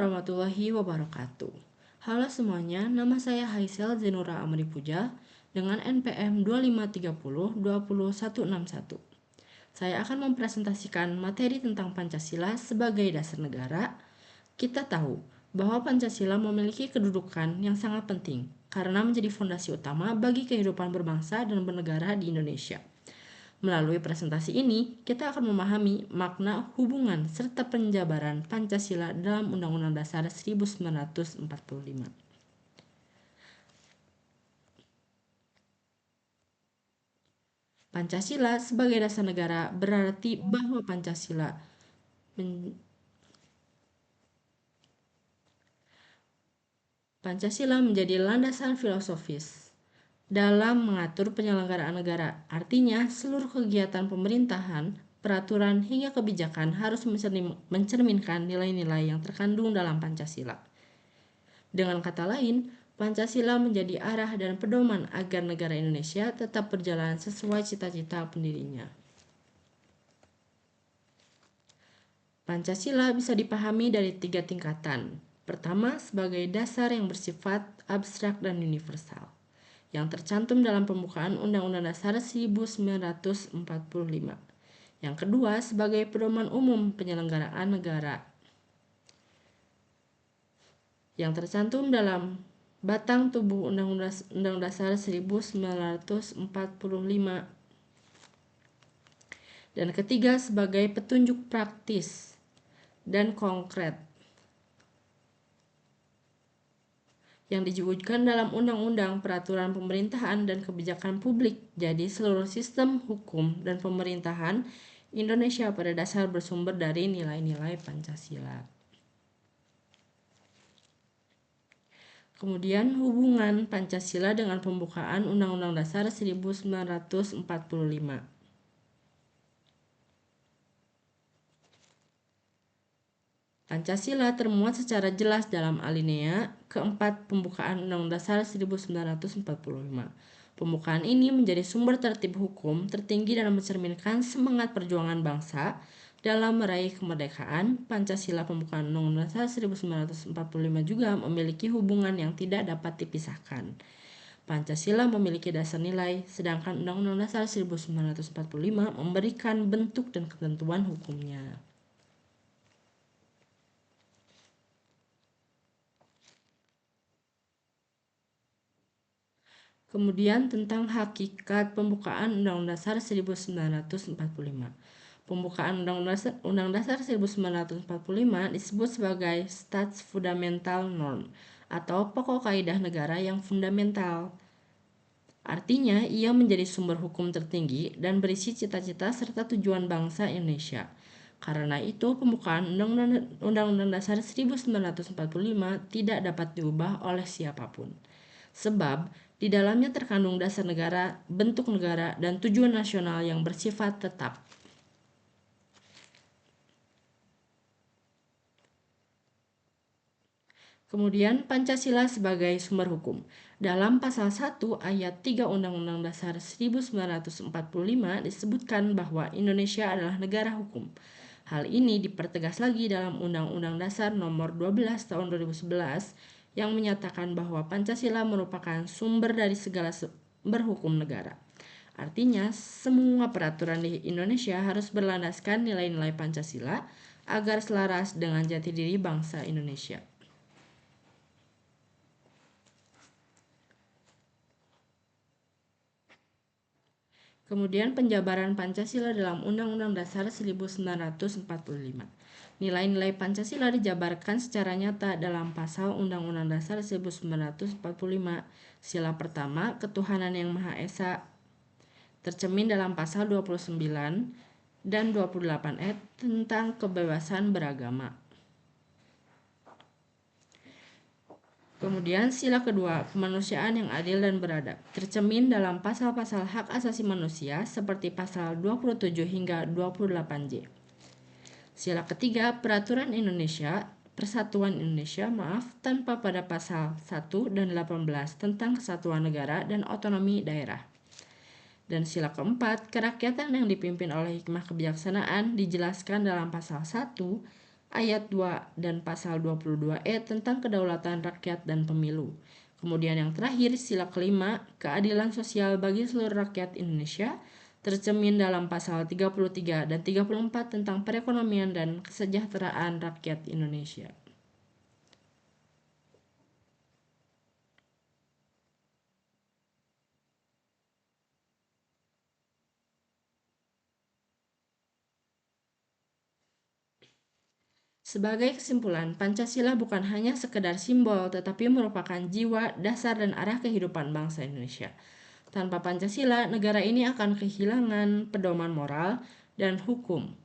warahmatullahi wabarakatuh. Halo semuanya, nama saya Haisel Zenura Amri Puja dengan NPM 2530-20161. Saya akan mempresentasikan materi tentang Pancasila sebagai dasar negara. Kita tahu bahwa Pancasila memiliki kedudukan yang sangat penting karena menjadi fondasi utama bagi kehidupan berbangsa dan bernegara di Indonesia. Melalui presentasi ini, kita akan memahami makna, hubungan, serta penjabaran Pancasila dalam Undang-Undang Dasar 1945. Pancasila sebagai dasar negara berarti bahwa Pancasila menjadi landasan filosofis dalam mengatur penyelenggaraan negara. Artinya, seluruh kegiatan pemerintahan, peraturan, hingga kebijakan harus mencerminkan nilai-nilai yang terkandung dalam Pancasila. Dengan kata lain, Pancasila menjadi arah dan pedoman agar negara Indonesia tetap berjalan sesuai cita-cita pendirinya. Pancasila bisa dipahami dari 3 tingkatan. Pertama, sebagai dasar yang bersifat abstrak dan universal, yang tercantum dalam pembukaan Undang-Undang Dasar 1945. Yang kedua, sebagai pedoman umum penyelenggaraan negara, yang tercantum dalam batang tubuh Undang-Undang Dasar 1945. Dan ketiga, sebagai petunjuk praktis dan konkret yang diwujudkan dalam undang-undang, peraturan pemerintahan, dan kebijakan publik. Jadi seluruh sistem hukum dan pemerintahan Indonesia pada dasar bersumber dari nilai-nilai Pancasila. Kemudian hubungan Pancasila dengan pembukaan Undang-Undang Dasar 1945. Pancasila termuat secara jelas dalam alinea keempat pembukaan Undang-Undang Dasar 1945. Pembukaan ini menjadi sumber tertib hukum tertinggi dalam mencerminkan semangat perjuangan bangsa dalam meraih kemerdekaan. Pancasila pembukaan Undang-Undang Dasar 1945 juga memiliki hubungan yang tidak dapat dipisahkan. Pancasila memiliki dasar nilai, sedangkan Undang-Undang Dasar 1945 memberikan bentuk dan ketentuan hukumnya. Kemudian tentang hakikat pembukaan Undang-Undang Dasar 1945. Pembukaan Undang-Undang Dasar 1945 disebut sebagai Stats Fundamental Norm atau pokok kaidah negara yang fundamental. Artinya, ia menjadi sumber hukum tertinggi dan berisi cita-cita serta tujuan bangsa Indonesia. Karena itu, pembukaan Undang-Undang Dasar 1945 tidak dapat diubah oleh siapapun. Sebab di dalamnya terkandung dasar negara, bentuk negara, dan tujuan nasional yang bersifat tetap. Kemudian Pancasila sebagai sumber hukum. Dalam pasal 1 ayat 3 Undang-Undang Dasar 1945 disebutkan bahwa Indonesia adalah negara hukum. Hal ini dipertegas lagi dalam Undang-Undang Dasar Nomor 12 Tahun 2011 yang menyatakan bahwa Pancasila merupakan sumber dari segala sumber hukum negara. Artinya, semua peraturan di Indonesia harus berlandaskan nilai-nilai Pancasila agar selaras dengan jati diri bangsa Indonesia. Kemudian penjabaran Pancasila dalam Undang-Undang Dasar 1945. Nilai-nilai Pancasila dijabarkan secara nyata dalam pasal Undang-Undang Dasar 1945. Sila pertama, ketuhanan yang Maha Esa, tercermin dalam pasal 29 dan 28 tentang kebebasan beragama. Kemudian sila kedua, kemanusiaan yang adil dan beradab, tercermin dalam pasal-pasal hak asasi manusia seperti pasal 27 hingga 28J. Sila ketiga, peraturan Indonesia, Persatuan Indonesia, tanpa pada pasal 1 dan 18 tentang kesatuan negara dan otonomi daerah. Dan sila keempat, kerakyatan yang dipimpin oleh hikmah kebijaksanaan dijelaskan dalam pasal 1 ayat 2 dan pasal 22E tentang kedaulatan rakyat dan pemilu. Kemudian yang terakhir, sila kelima, keadilan sosial bagi seluruh rakyat Indonesia, tercermin dalam pasal 33 dan 34 tentang perekonomian dan kesejahteraan rakyat Indonesia. Sebagai kesimpulan, Pancasila bukan hanya sekedar simbol, tetapi merupakan jiwa, dasar, dan arah kehidupan bangsa Indonesia. Tanpa Pancasila, negara ini akan kehilangan pedoman moral dan hukum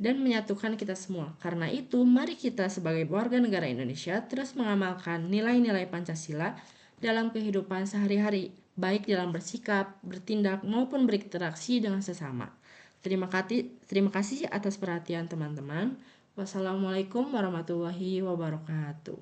dan menyatukan kita semua. Karena itu, mari kita sebagai warga negara Indonesia terus mengamalkan nilai-nilai Pancasila dalam kehidupan sehari-hari, baik dalam bersikap, bertindak, maupun berinteraksi dengan sesama. Terima kasih atas perhatian teman-teman. Wassalamualaikum warahmatullahi wabarakatuh.